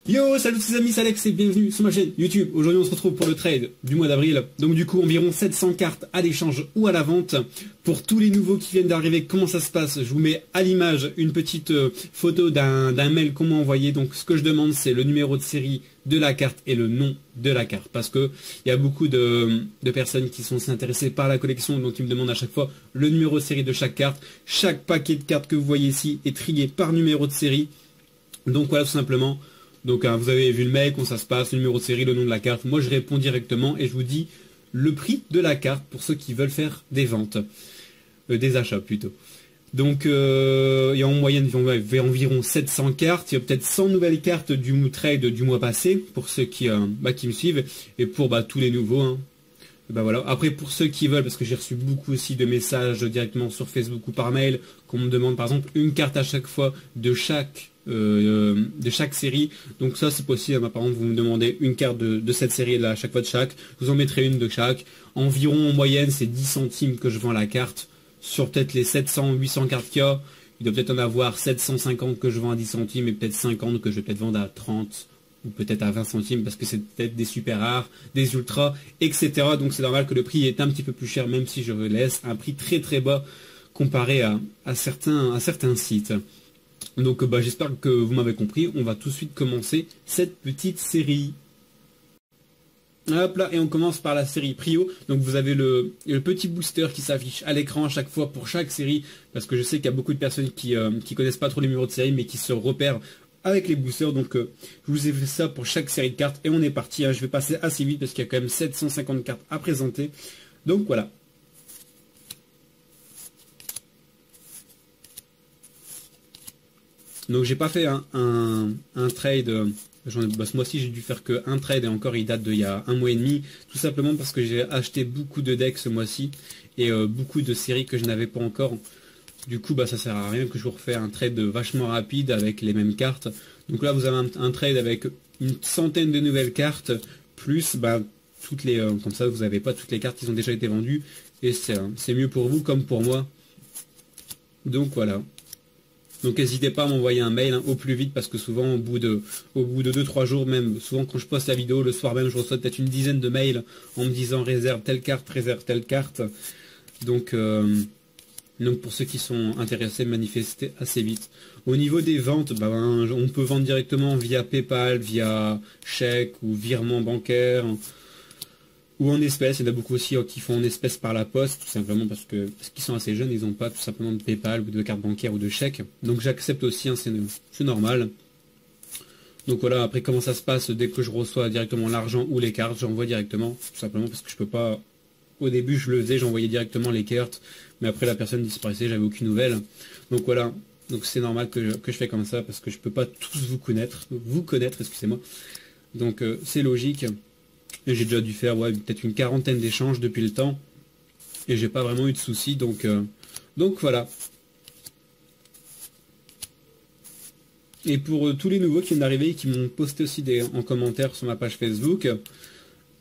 Yo, salut tous les amis, c'est Alex et bienvenue sur ma chaîne YouTube. Aujourd'hui on se retrouve pour le trade du mois d'avril. Donc du coup environ 700 cartes à l'échange ou à la vente. Pour tous les nouveaux qui viennent d'arriver, comment ça se passe? Je vous mets à l'image une petite photo d'un mail qu'on m'a envoyé. Donc ce que je demande c'est le numéro de série de la carte et le nom de la carte. Parce que il y a beaucoup de personnes qui sont intéressées par la collection, donc ils me demandent à chaque fois le numéro de série de chaque carte. Chaque paquet de cartes que vous voyez ici est trié par numéro de série. Donc voilà tout simplement. Donc vous avez vu le mail, comment ça se passe, le numéro de série, le nom de la carte. Moi je réponds directement et je vous dis le prix de la carte pour ceux qui veulent faire des ventes. Des achats plutôt. Donc il y a en moyenne environ 700 cartes. Il y a peut-être 100 nouvelles cartes du trade du mois passé pour ceux qui me suivent. Et pour tous les nouveaux. Hein. Voilà. Après pour ceux qui veulent, parce que j'ai reçu beaucoup aussi de messages directement sur Facebook ou par mail, qu'on me demande par exemple une carte à chaque fois de chaque série. Donc ça c'est possible. Par exemple vous me demandez une carte de cette série là à chaque fois de chaque, je vous en mettrai une de chaque. Environ en moyenne c'est 10 centimes que je vends la carte. Sur peut-être les 700-800 cartes qu'il y a, il doit peut-être en avoir 750 que je vends à 10 centimes et peut-être 50 que je vais peut-être vendre à 30 ou peut-être à 20 centimes parce que c'est peut-être des super rares, des ultras, etc. Donc c'est normal que le prix est un petit peu plus cher, même si je laisse un prix très très bas comparé à certains sites. Donc j'espère que vous m'avez compris. On va tout de suite commencer cette petite série. Hop là, et on commence par la série Prio. Donc vous avez le petit booster qui s'affiche à l'écran à chaque fois pour chaque série, parce que je sais qu'il y a beaucoup de personnes qui connaissent pas trop les numéros de série mais qui se repèrent avec les boosters. Donc je vous ai fait ça pour chaque série de cartes et on est parti. Hein. Je vais passer assez vite parce qu'il y a quand même 750 cartes à présenter. Donc voilà. Donc j'ai pas fait un trade. Ce mois-ci j'ai dû faire qu'un trade et encore il date d'il y a un mois et demi. Tout simplement parce que j'ai acheté beaucoup de decks ce mois-ci et beaucoup de séries que je n'avais pas encore. Du coup ça sert à rien que je vous refais un trade vachement rapide avec les mêmes cartes. Donc là vous avez un trade avec une centaine de nouvelles cartes plus toutes les comme ça vous n'avez pas toutes les cartes qui ont déjà été vendues et c'est mieux pour vous comme pour moi. Donc voilà. Donc n'hésitez pas à m'envoyer un mail au plus vite parce que souvent au bout de 2-3 jours, même souvent quand je poste la vidéo le soir même, je reçois peut-être une dizaine de mails en me disant réserve telle carte, réserve telle carte. Donc pour ceux qui sont intéressés, manifestez assez vite. Au niveau des ventes, on peut vendre directement via PayPal, via chèque ou virement bancaire. Ou en espèces, il y en a beaucoup aussi qui font en espèces par la poste, tout simplement parce qu'ils sont assez jeunes, ils n'ont pas tout simplement de PayPal ou de carte bancaire ou de chèque. Donc j'accepte aussi, c'est normal. Donc voilà, après comment ça se passe dès que je reçois directement l'argent ou les cartes, j'envoie directement, tout simplement parce que je peux pas... Au début je le faisais, j'envoyais directement les cartes, mais après la personne disparaissait, j'avais aucune nouvelle. Donc voilà, donc c'est normal que je fais comme ça parce que je peux pas tous vous connaître, excusez-moi. Donc c'est logique. Et j'ai déjà dû faire peut-être une quarantaine d'échanges depuis le temps. Et j'ai pas vraiment eu de soucis. Donc voilà. Et pour tous les nouveaux qui viennent d'arriver et qui m'ont posté aussi en commentaire sur ma page Facebook,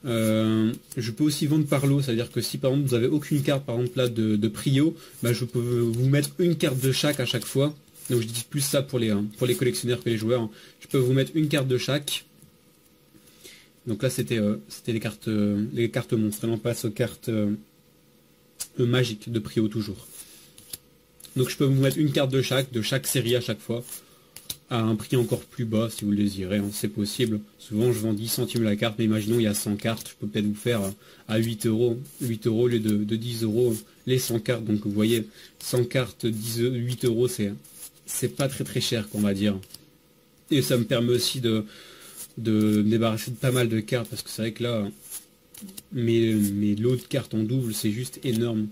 je peux aussi vendre par lot. C'est-à-dire que si par exemple vous avez aucune carte par exemple là de Prio, je peux vous mettre une carte de chaque à chaque fois. Donc je dis plus ça pour les collectionneurs que les joueurs. Je peux vous mettre une carte de chaque. Donc là c'était les cartes monstres. Et on passe aux cartes magiques de Prio toujours. Donc je peux vous mettre une carte de chaque série à chaque fois, à un prix encore plus bas si vous le désirez, hein, c'est possible. Souvent je vends 10 centimes la carte, mais imaginons il y a 100 cartes, je peux peut-être vous faire à 8 euros. 8 euros au lieu de 10 euros les 100 cartes. Donc vous voyez, 100 cartes, 8 euros, c'est pas très très cher qu'on va dire. Et ça me permet aussi de me débarrasser de pas mal de cartes parce que c'est vrai que là mes lots de cartes en double c'est juste énorme.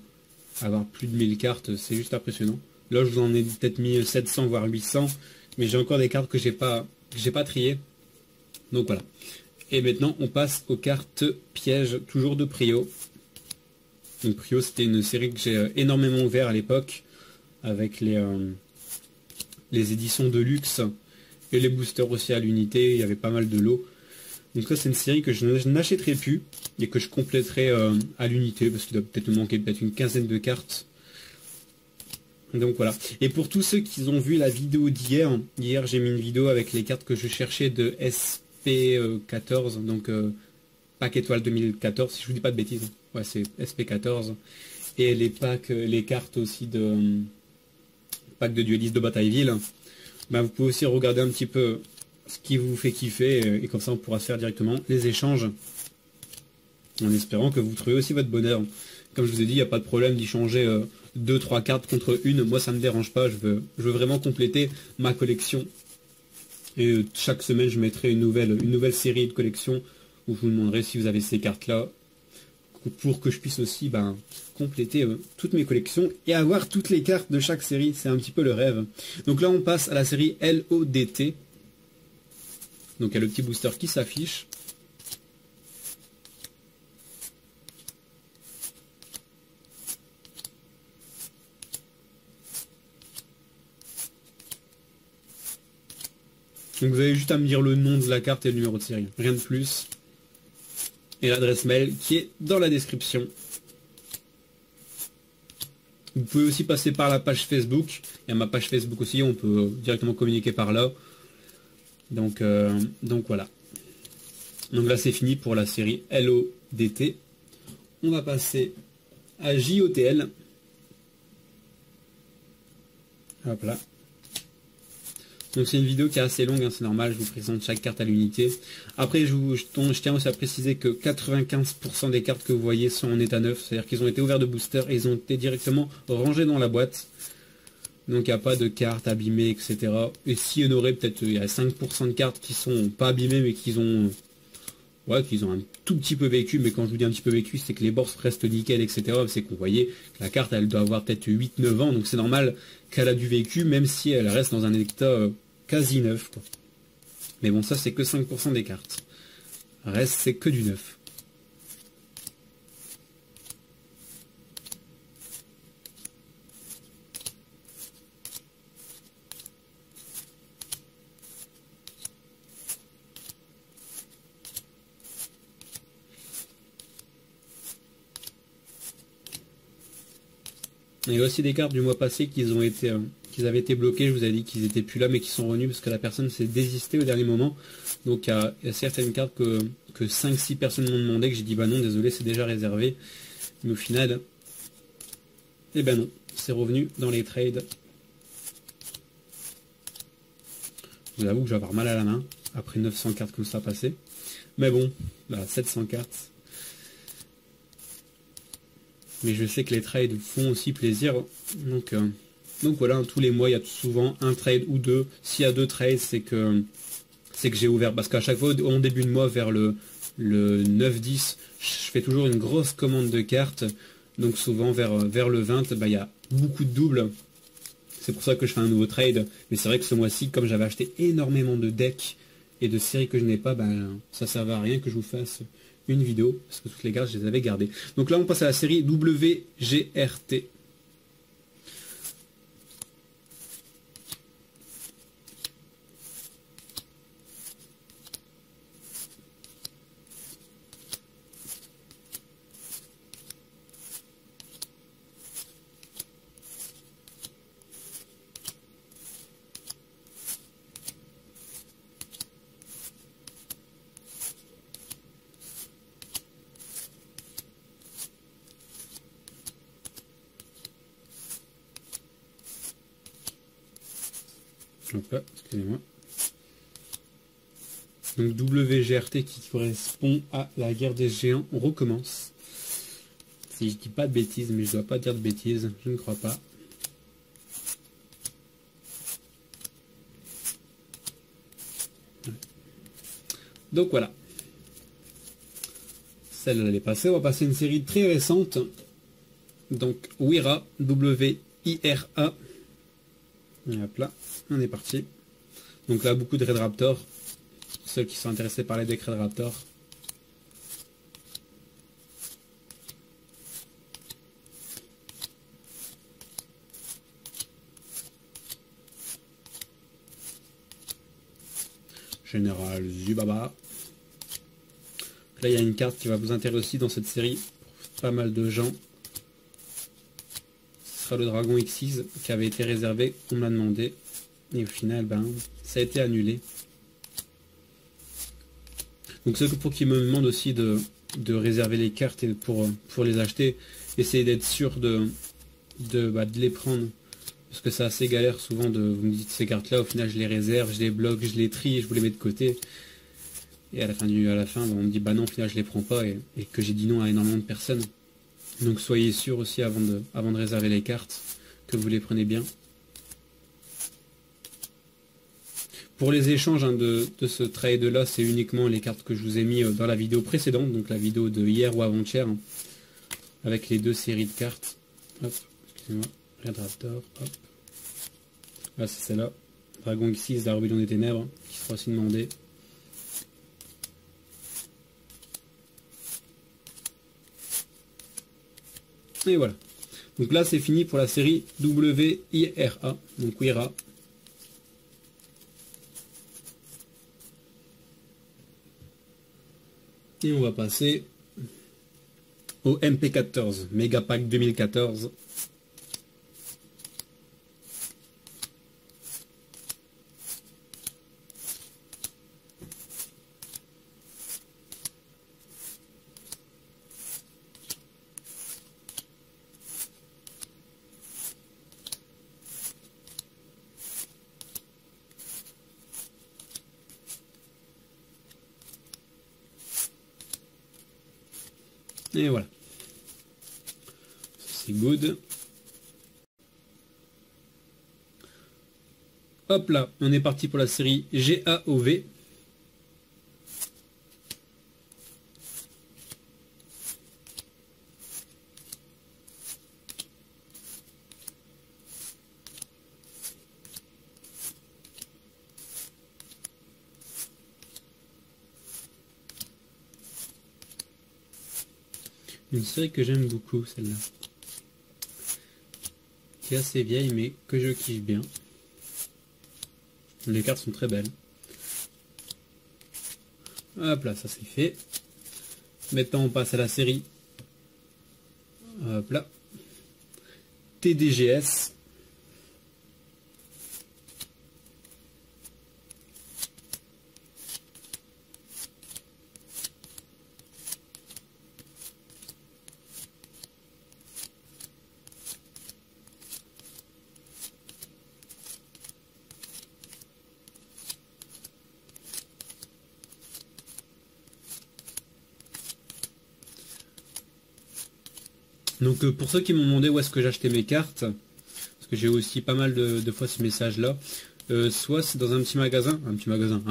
Avoir plus de 1000 cartes c'est juste impressionnant. Là je vous en ai peut-être mis 700 voire 800, mais j'ai encore des cartes que j'ai pas triées. Donc voilà. Et maintenant on passe aux cartes pièges, toujours de Prio. Donc Prio c'était une série que j'ai énormément ouvert à l'époque avec les éditions de luxe et les boosters aussi à l'unité. Il y avait pas mal de lots. Donc ça c'est une série que je n'achèterai plus et que je compléterai à l'unité parce qu'il doit peut-être me manquer peut-être une quinzaine de cartes. Donc voilà. Et pour tous ceux qui ont vu la vidéo d'hier, hier j'ai mis une vidéo avec les cartes que je cherchais de SP14, donc pack étoile 2014, si je vous dis pas de bêtises. Ouais, c'est SP14. Et les packs, les cartes aussi de pack de dueliste de Batailleville. Bah, vous pouvez aussi regarder un petit peu ce qui vous fait kiffer et comme ça on pourra se faire directement les échanges. En espérant que vous trouvez aussi votre bonheur. Comme je vous ai dit, il n'y a pas de problème d'y changer 2-3 cartes contre une. Moi, ça ne me dérange pas. Je veux vraiment compléter ma collection. Et chaque semaine, je mettrai une nouvelle série de collections où je vous demanderai si vous avez ces cartes-là pour que je puisse aussi compléter toutes mes collections et avoir toutes les cartes de chaque série. C'est un petit peu le rêve. Donc là, on passe à la série LODT. Donc il y a le petit booster qui s'affiche. Donc vous avez juste à me dire le nom de la carte et le numéro de série. Rien de plus. Et l'adresse mail qui est dans la description. Vous pouvez aussi passer par la page Facebook. Il y a ma page Facebook aussi, on peut directement communiquer par là. Donc voilà. Donc là c'est fini pour la série LODT. On va passer à JOTL. Hop là. Donc c'est une vidéo qui est assez longue, hein, c'est normal, je vous présente chaque carte à l'unité. Après, je tiens aussi à préciser que 95% des cartes que vous voyez sont en état neuf, c'est-à-dire qu'ils ont été ouverts de booster et ils ont été directement rangés dans la boîte. Donc il n'y a pas de cartes abîmées, etc. Et s'il y en aurait, peut-être il y a 5% de cartes qui sont pas abîmées, mais qu'ils ont un tout petit peu vécu. Mais quand je vous dis un petit peu vécu, c'est que les bords restent nickel, etc. C'est que vous voyez que la carte, elle doit avoir peut-être 8-9 ans, donc c'est normal qu'elle a du vécu, même si elle reste dans un état quasi neuf, quoi. Mais bon, ça c'est que 5% des cartes. Le reste c'est que du neuf. Il y a aussi des cartes du mois passé qu'ils avaient été bloqués. Je vous avais dit qu'ils étaient plus là, mais qui sont revenus parce que la personne s'est désistée au dernier moment. Donc il y a certaines cartes que 5-6 personnes m'ont demandé, que j'ai dit bah non, désolé, c'est déjà réservé. Mais au final, eh ben non, c'est revenu dans les trades. Je vous avoue que je vais avoir mal à la main après 900 cartes comme ça passé. Mais bon, là, 700 cartes. Mais je sais que les trades font aussi plaisir. Donc voilà, tous les mois, il y a souvent un trade ou deux. S'il y a 2 trades, c'est que j'ai ouvert. Parce qu'à chaque fois, en début de mois, vers le 9-10, je fais toujours une grosse commande de cartes. Donc souvent, vers le 20, il y a beaucoup de doubles. C'est pour ça que je fais un nouveau trade. Mais c'est vrai que ce mois-ci, comme j'avais acheté énormément de decks et de séries que je n'ai pas, ça ne servait à rien que je vous fasse une vidéo, parce que toutes les cartes, je les avais gardées. Donc là, on passe à la série WGRT. Donc là, excusez-moi. Donc WGRT qui correspond à la guerre des géants. On recommence. Si je dis pas de bêtises, mais je dois pas dire de bêtises, je ne crois pas. Donc voilà. Celle-là, elle est passée. On va passer à une série très récente. Donc WIRA, W-I-R-A. Et hop là, on est parti. Donc là, beaucoup de Red Raptor. Ceux qui sont intéressés par les decks Red Raptor. Général Zubaba. Là, il y a une carte qui va vous intéresser aussi dans cette série. Pas mal de gens. ce sera le Dragon X6 qui avait été réservé, on m'a demandé. Et au final, ben, ça a été annulé. Donc c'est pour qu'ils me demandent aussi de réserver les cartes et pour les acheter, essayer d'être sûr de les prendre. Parce que c'est assez galère souvent vous me dites ces cartes là, au final je les réserve, je les bloque, je les trie, je vous les mets de côté. Et à la fin, on me dit bah non, au final je les prends pas et que j'ai dit non à énormément de personnes. Donc soyez sûr aussi avant de réserver les cartes que vous les prenez bien. Pour les échanges de ce trade là, c'est uniquement les cartes que je vous ai mis dans la vidéo précédente, donc la vidéo de hier ou avant-hier, hein, avec les deux séries de cartes. Hop, excusez-moi, Red Raptor, hop. Là c'est celle-là, Dragon X6, la Rébellion des Ténèbres, qui sera aussi demandée. Et voilà. Donc là c'est fini pour la série WIRA, donc WIRA. Et on va passer au MP14, Megapack 2014. Et voilà. C'est good. Hop là, on est parti pour la série GAOV. Une série que j'aime beaucoup, celle-là. Qui est assez vieille, mais que je kiffe bien. Les cartes sont très belles. Hop là, ça c'est fait. Maintenant, on passe à la série. Hop là. TDGS. Donc pour ceux qui m'ont demandé où est-ce que j'achetais mes cartes, parce que j'ai aussi pas mal de fois ce message là, soit c'est dans un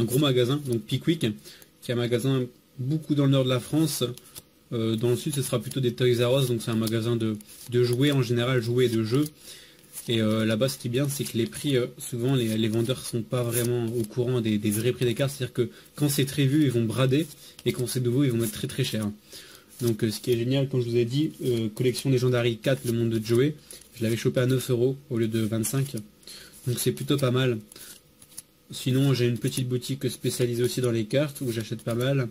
gros magasin, donc Pickwick, qui est un magasin beaucoup dans le nord de la France. Dans le sud ce sera plutôt des Toys R Us, donc c'est un magasin de jouets en général, jouets et de jeux. Et là-bas ce qui est bien, c'est que les prix, souvent les vendeurs sont pas vraiment au courant des vrais prix des cartes, c'est-à-dire que quand c'est très vieux ils vont brader, et quand c'est nouveau ils vont mettre très très cher. Donc ce qui est génial, comme je vous ai dit, collection Legendary 4, le monde de Joey, je l'avais chopé à 9 € au lieu de 25. Donc c'est plutôt pas mal. Sinon j'ai une petite boutique spécialisée aussi dans les cartes, où j'achète pas mal.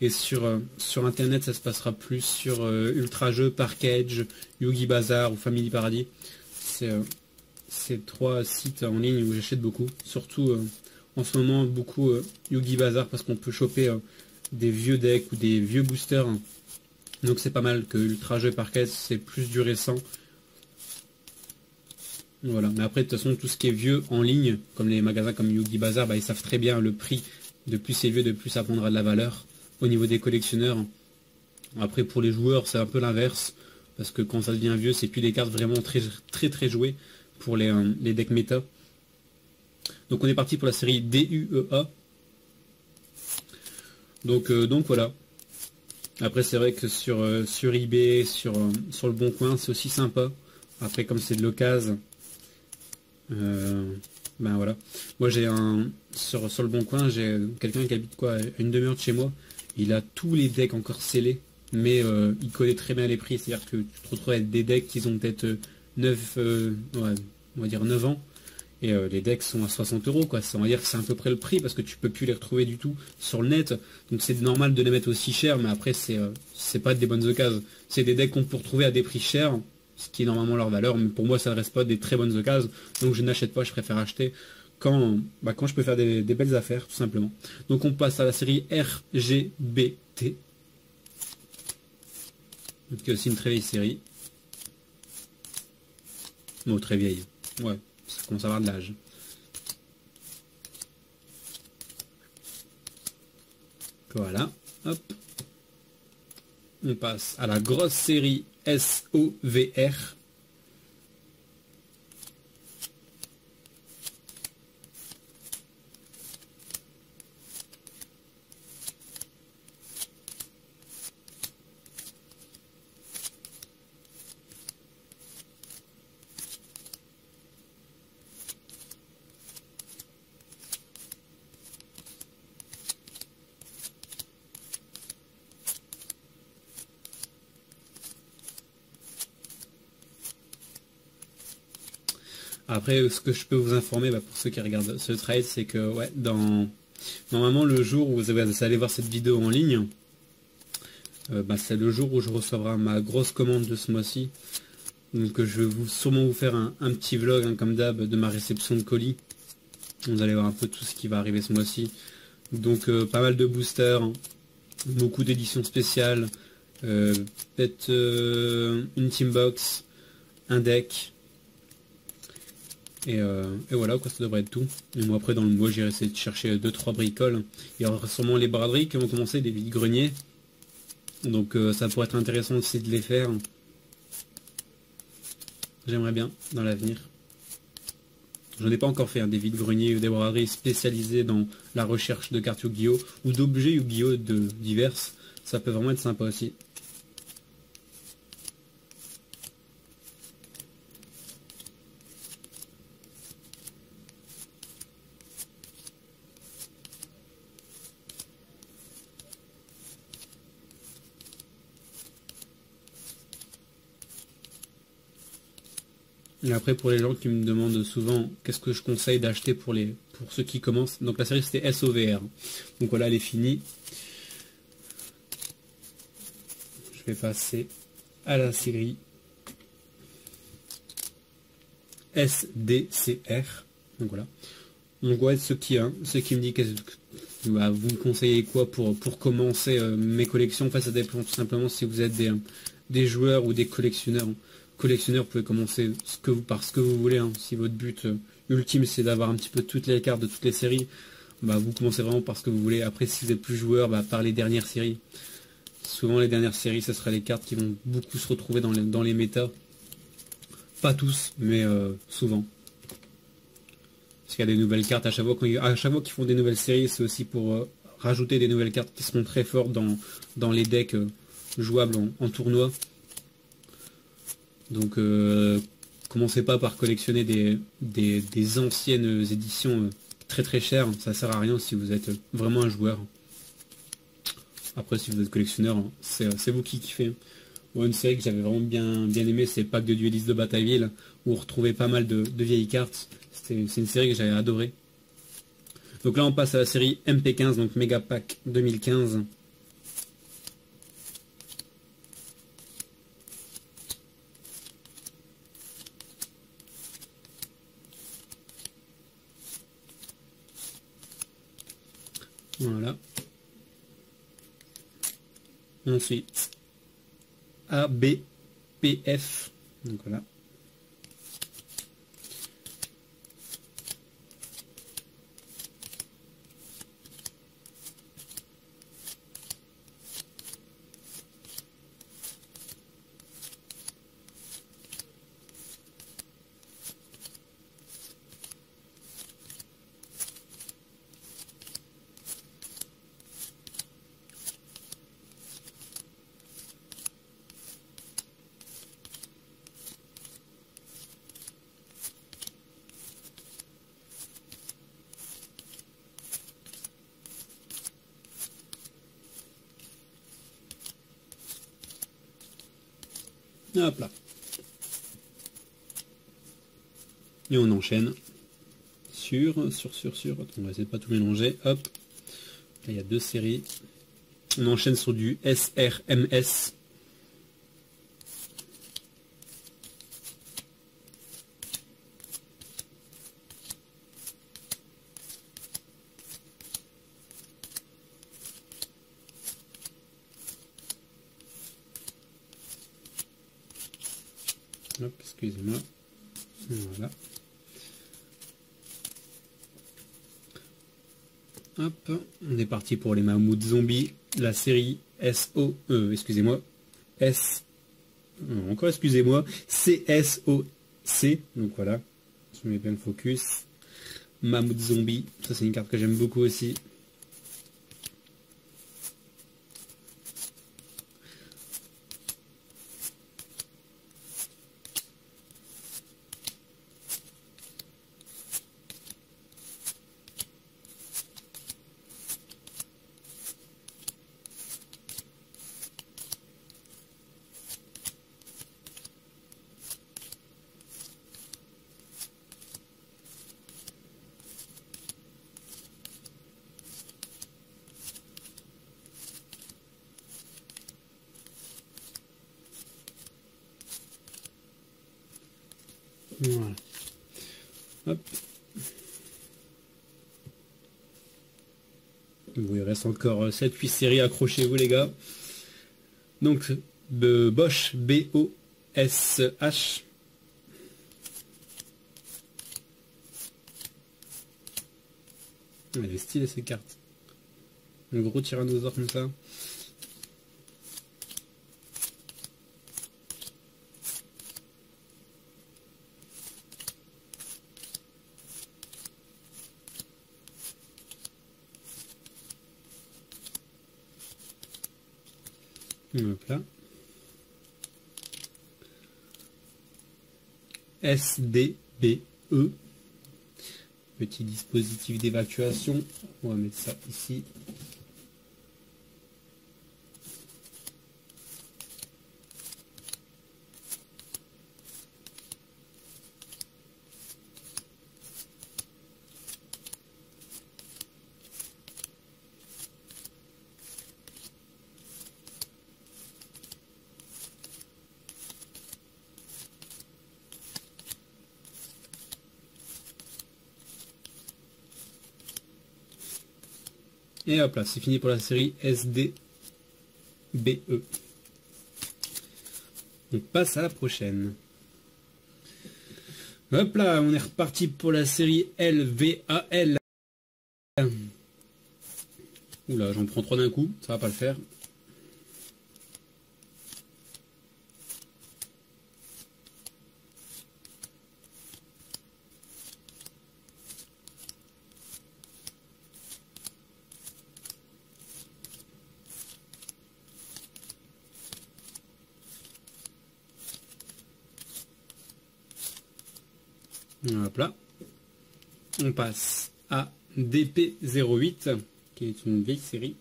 Et sur internet ça se passera plus sur Ultra Jeux, Parkage, Yugi Bazaar ou Family Paradis. C'est 3 sites en ligne où j'achète beaucoup. Surtout en ce moment beaucoup Yugi Bazaar, parce qu'on peut choper des vieux decks ou des vieux boosters. Donc c'est pas mal. Que Ultra Jeux et Parkage c'est plus du récent. Voilà, mais après de toute façon tout ce qui est vieux en ligne, comme les magasins comme Yugi Bazaar, ils savent très bien le prix. De plus c'est vieux, de plus ça prendra de la valeur au niveau des collectionneurs. Après pour les joueurs c'est un peu l'inverse, parce que quand ça devient vieux c'est plus des cartes vraiment très très très jouées pour les decks méta. Donc on est parti pour la série DUEA. Donc voilà. Après c'est vrai que sur eBay, sur le Bon Coin c'est aussi sympa. Après comme c'est de l'occasion, ben voilà. Moi j'ai sur le Bon Coin, j'ai quelqu'un qui habite à une demi-heure de chez moi. Il a tous les decks encore scellés, mais il connaît très bien les prix. C'est-à-dire que tu te retrouves avec des decks qui ont peut-être 9 ans. Et les decks sont à 60 €, quoi. On va dire que c'est à peu près le prix, parce que tu peux plus les retrouver du tout sur le net. Donc c'est normal de les mettre aussi cher, mais après c'est pas des bonnes occasions. C'est des decks qu'on peut retrouver à des prix chers, ce qui est normalement leur valeur, mais pour moi ça ne reste pas des très bonnes occasions, donc je n'achète pas, je préfère acheter quand je peux faire des belles affaires, tout simplement. Donc on passe à la série RGBT, qui est aussi une très vieille série. Non, très vieille, ouais, ça commence à avoir de l'âge. Voilà, hop. On passe à la grosse série SOVR. Après, ce que je peux vous informer, pour ceux qui regardent ce trade, c'est que ouais, normalement le jour où vous allez voir cette vidéo en ligne, c'est le jour où je recevrai ma grosse commande de ce mois-ci. Donc je vais sûrement vous faire un petit vlog, hein, comme d'hab, de ma réception de colis. Vous allez voir un peu tout ce qui va arriver ce mois-ci. Donc pas mal de boosters, hein, beaucoup d'éditions spéciales, peut-être une teambox, un deck. Et voilà, quoi, ça devrait être tout. Et moi après dans le mois j'irai essayer de chercher 2-3 bricoles. Il y aura sûrement les braderies qui vont commencer, des vides-greniers. Donc ça pourrait être intéressant aussi de les faire. J'aimerais bien dans l'avenir. Je n'ai pas encore fait des vides-greniers ou des braderies spécialisées dans la recherche de cartes Yu-Gi-Oh! Ou d'objets Yu-Gi-Oh! Diverses. Ça peut vraiment être sympa aussi. Et après pour les gens qui me demandent souvent qu'est-ce que je conseille d'acheter pour ceux qui commencent. Donc la série c'était SOVR. Donc voilà, elle est finie. Je vais passer à la série SDCR. Donc voilà. Donc ouais, ceux qui me disent vous me conseillez quoi pour commencer mes collections. Enfin ça dépend tout simplement si vous êtes des joueurs ou des collectionneurs. Collectionneur, vous pouvez commencer par ce que vous voulez, hein. Si votre but ultime c'est d'avoir un petit peu toutes les cartes de toutes les séries, vous commencez vraiment par ce que vous voulez. Après si vous êtes plus joueur, par les dernières séries. Souvent les dernières séries, ce sera les cartes qui vont beaucoup se retrouver dans les méta. Pas tous, mais souvent. Parce qu'il y a des nouvelles cartes à chaque fois qu'ils font des nouvelles séries, c'est aussi pour rajouter des nouvelles cartes qui seront très fortes dans les decks jouables en tournoi. Donc commencez pas par collectionner des anciennes éditions très très chères, ça sert à rien si vous êtes vraiment un joueur. Après si vous êtes collectionneur, c'est vous qui kiffez. Moi une série que j'avais vraiment bien aimé, c'est Pack de duellistes de Batailleville, où on retrouvait pas mal de vieilles cartes. C'est une série que j'avais adorée. Donc là on passe à la série MP15, donc Mega Pack 2015. Voilà. Ensuite, ABPF. Donc voilà. Hop là. Et on enchaîne sur. Attends, on va essayer de pas tout mélanger. Hop. Là, il y a deux séries. On enchaîne sur du SRMS. Hop, excusez-moi. Voilà. Hop, on est parti pour les mammouths zombies, la série excusez-moi, encore excusez-moi, CSOC, donc voilà, je mets bien le focus, mammouth zombie, ça c'est une carte que j'aime beaucoup aussi. Voilà. Hop. Bon, il reste encore 7-8 séries, accrochez-vous les gars. Donc, Bosch, B-O-S-H. Elle est stylée ces cartes. Un gros tyrannosaure comme ça. Hop là. SDBE. Petit dispositif d'évacuation. On va mettre ça ici. Et hop là, c'est fini pour la série SDBE. On passe à la prochaine. Hop là, on est reparti pour la série LVAL. Oula, j'en prends 3 d'un coup, ça va pas le faire. Hop là. On passe à DP08, qui est une vieille série.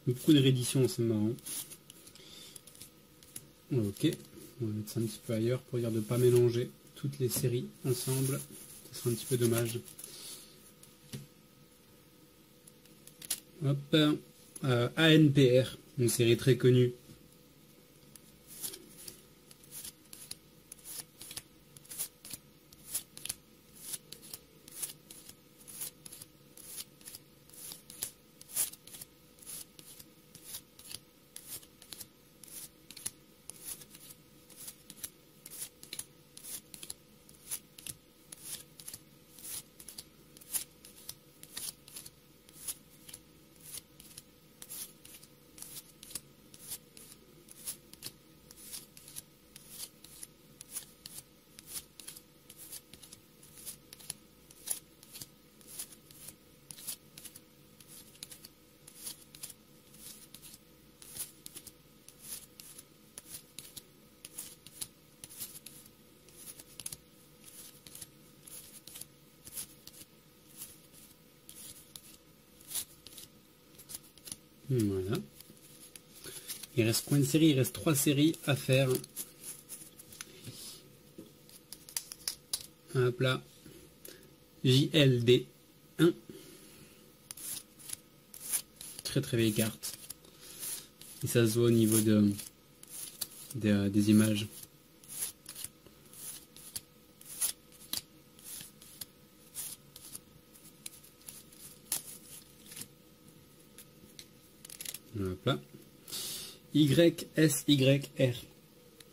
Beaucoup de rééditions, c'est marrant. Ok, on va mettre ça un petit peu ailleurs pour dire de ne pas mélanger toutes les séries ensemble. Ce serait un petit peu dommage. Hop, ANPR, une série très connue. Voilà. Il reste combien de séries? Il reste 3 séries à faire. Hop là. JLD1. Très très vieille carte. Et ça se voit au niveau des images. Hop là. YSYR.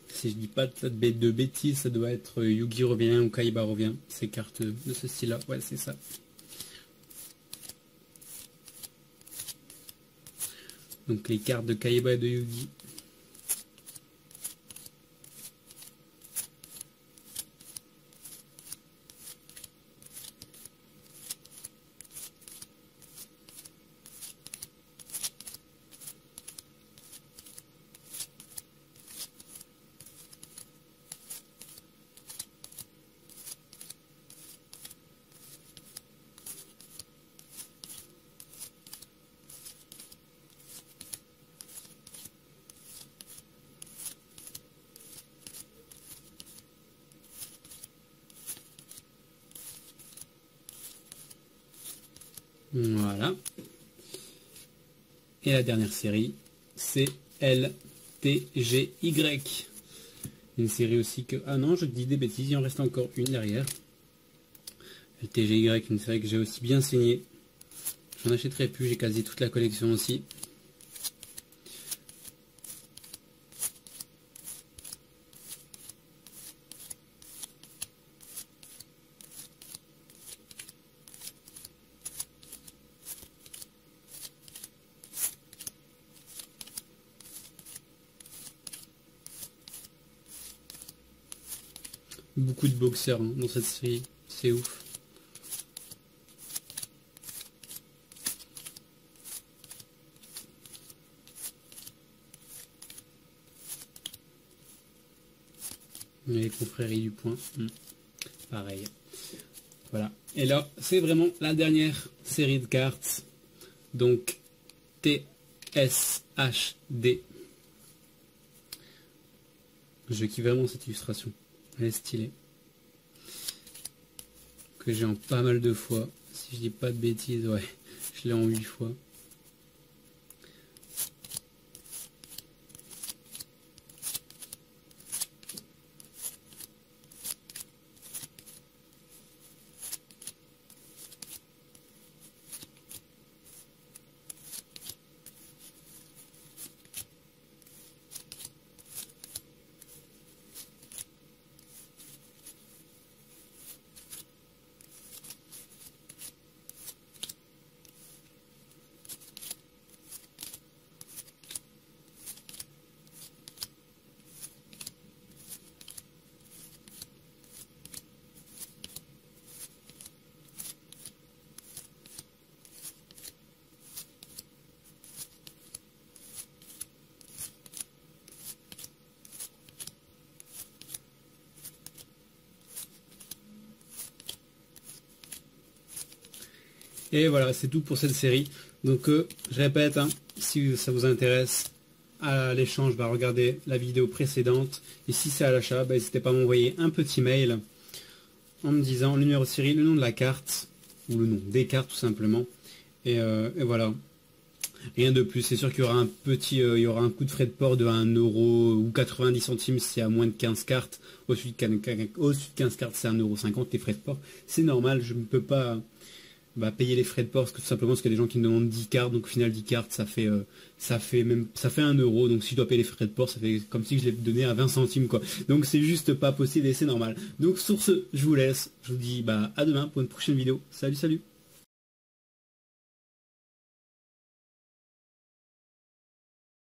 Si je dis pas de bêtises, ça doit être Yugi revient ou Kaiba revient. Ces cartes de ce style-là. Ouais, c'est ça. Donc les cartes de Kaiba et de Yugi. Voilà. Et la dernière série, c'est LTGY. Une série aussi que... Ah non, je dis des bêtises, il en reste encore une derrière. LTGY, une série que j'ai aussi bien signée. J'en achèterai plus, j'ai quasi toute la collection aussi. Beaucoup de boxeurs hein, dans cette série, c'est ouf. Les confréries du point, pareil. Voilà. Et là, c'est vraiment la dernière série de cartes. Donc, TSHD. Je kiffe vraiment cette illustration. Elle est stylée. Que j'ai en pas mal de fois. Si je dis pas de bêtises, ouais. Je l'ai en 8 fois. Et voilà, c'est tout pour cette série. Donc je répète, hein, si ça vous intéresse à l'échange, regardez la vidéo précédente. Et si c'est à l'achat, n'hésitez pas à m'envoyer un petit mail en me disant le numéro de série, le nom de la carte, ou le nom des cartes tout simplement. Et voilà. Rien de plus, c'est sûr qu'il y aura un petit, il y aura un coup de frais de port de 1 euro ou 90 centimes si à moins de 15 cartes. Au-dessus de 15 cartes, c'est 1,50 € les frais de port. C'est normal, je ne peux pas payer les frais de port parce que tout simplement parce qu'il y a des gens qui me demandent 10 cartes, donc au final 10 cartes ça fait 1 euro, donc si je dois payer les frais de port ça fait comme si je l'ai donné à 20 centimes quoi. Donc c'est juste pas possible et c'est normal. Donc sur ce, je vous laisse, je vous dis à demain pour une prochaine vidéo. Salut.